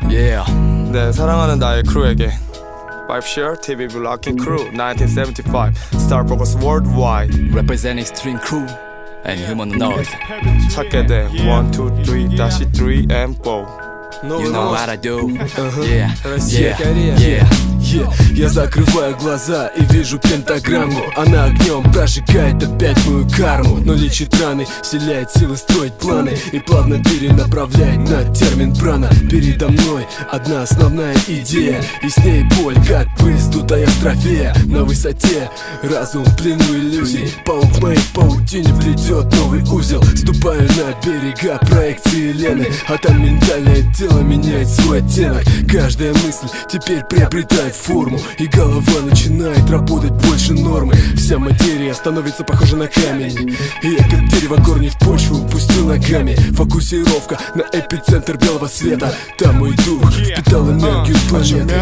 Yeah. 네, 사랑하는 나의 크루에게 Five Share TV Blocking Crew 1975 Star Focus Worldwide Represent Extreme Crew and Humanoid. 찾게 돼 1, 2, 3 다시 3 and 4 You know what I do. Yeah, Россия, yeah, Корея. yeah. Я закрываю глаза и вижу пентаграмму. Она огнем прожигает опять мою карму, но лечит раны, вселяет силы строить планы и плавно перенаправляет на термин прана. Передо мной одна основная идея, и с ней боль, как пыль, сдутая строфея. На высоте разум в плену иллюзий, паук в моей паутине плетет новый узел. Ступаю на берега проекции Лены, а там ментальное тело меняет свой оттенок. Каждая мысль теперь приобретает форму, и голова начинает работать больше нормы. Вся материя становится похожа на камень, и я как дерево корни в почву пустил ногами. Фокусировка на эпицентр белого света. Там мой дух впитал энергию планеты.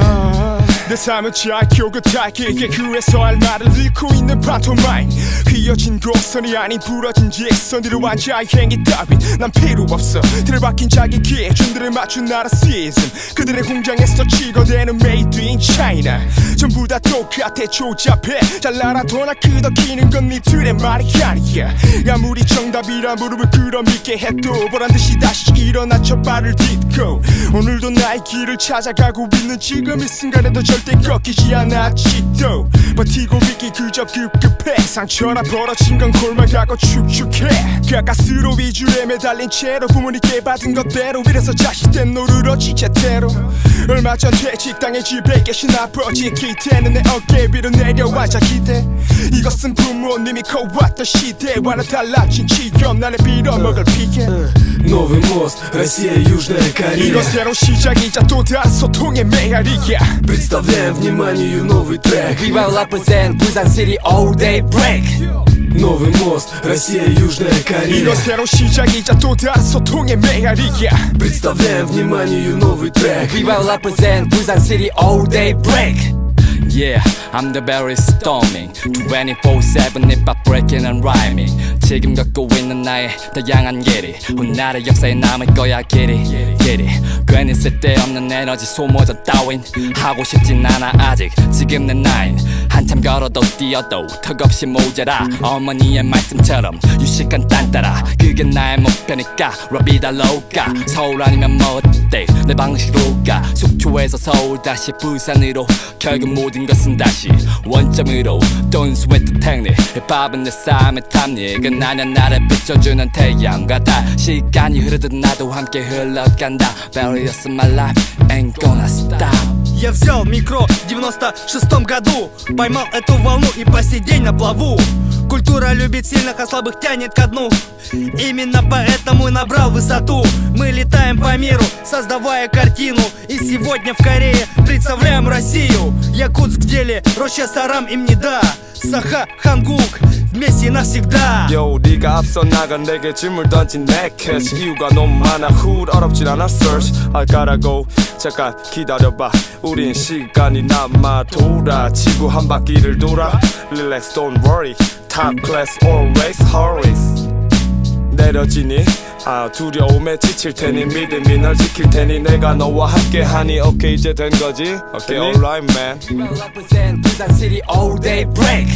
내 삶은 짜교긋하게 그래서 할 말을 잃고 있는 판토마임. 휘어진 곡선이 아닌 부러진 직선으로 앉아 행위 따윈 난 필요 없어. 틀을 박힌 자기 기준들을 맞춘 나라 시즌. 그들의 공장에서 치거대는 Made in China. 전부 다 똑같아 조잡해. 잘 알아도나 끄덕이는 건 니들의 말이 아니야. 아무리 정답이라 무릎을 꿇어밀게 해도 보란듯이 다시 일어나 저 발을 딛고 오늘도 나의 길을 찾아가고 있는 지금 이 순간에도 절대 꺾이지 않아 아직도 버티고 있기 그저 급급해. 상처나 벌어진 건 골마가고 축축해. 가까스로 위줄에 매달린 채로 부모님께 받은 것대로 이래서 자식된 노르러지 제대로. 얼마 전 퇴직당해 집에 계신 아버지의 기대는 내 어깨 위로 내려앉아 기대. 이것은 부모님이 커왔던 시대와는 달라진 지금 나를 빌어먹을 피해. Новый мост, Россия, Южная Корея. 이건 새로운 시작이자 또 다른 소통의 메아리야. Представляем вниманию новый трек. We will represent Busan City all day break. Новый мост, Россия, Южная Корея. 이건 새로운 시작이자 또 다른 소통의 메아리야. Представляем вниманию новый трек. We will represent Busan City all day break. Yeah, I'm the very storming 24/7 힙합 breaking and rhyming. 지금 걷고 있는 나의 다양한 길이 훗날의 역사에 남을 거야 길이. 괜히 쓸데없는 에너지 소모전 따윈 하고 싶진 않아 아직. 지금 내 나인 한참 걸어도 뛰어도 턱없이 모자라. 어머니의 말씀처럼 유식한 딴 따라 그게 나의 목표니까 랩이다 로까. 서울 아니면 뭐 어때 내 방식으로 가. 속초에서 서울 다시 부산으로 결국 모든 것은 다시 원점으로. Don't sweat the technique. 힙합은 내 삶의 탑닉. 나는 나를 비춰주는 태양과 달. 시간이 흐르듯 나도 함께 흘러간다. Barriers in my life ain't gonna stop. Я взял микро в 96-м году, поймал эту волну и по сей день на плаву. Культура любит сильных, а слабых тянет ко дну. Именно поэтому и набрал высоту. Мы летаем по миру, создавая картину. И сегодня в Корее представляем Россию. Якутск в деле, Роща Сарам им не да. Саха, Хангук, вместе навсегда. Yo, 네가 앞서 나가 내게 질문 던진 내 캐치. 이유가 너무 많아 Who'd 어렵진 않아 search I gotta go. 잠깐 기다려봐 우린 시간이 남아 돌아. 지구 한 바퀴를 돌아. Relax don't worry Top class always hurries. 내려지니 두려움에 지칠 테니 믿음이 널 지킬 테니 내가 너와 함께 하니. 오케이 이제 된 거지. 오케이 alright man. We will represent Busan City all day break.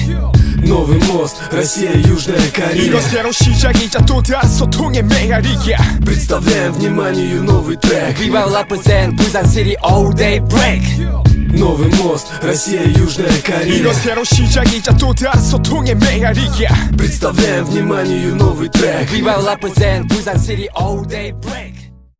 Новый мост, Россия, Южная Корея. 이건 새로운 시작이자 또 다른 소통의 메아리야. Представляем вниманию новый трек. We will represent Busan City all day break. Новый мост, Россия, Южная Корея. 이건 새로운 시작이자 또 다른 소통의 메아리야. Представляем вниманию новый трек. We will represent Busan City all day break.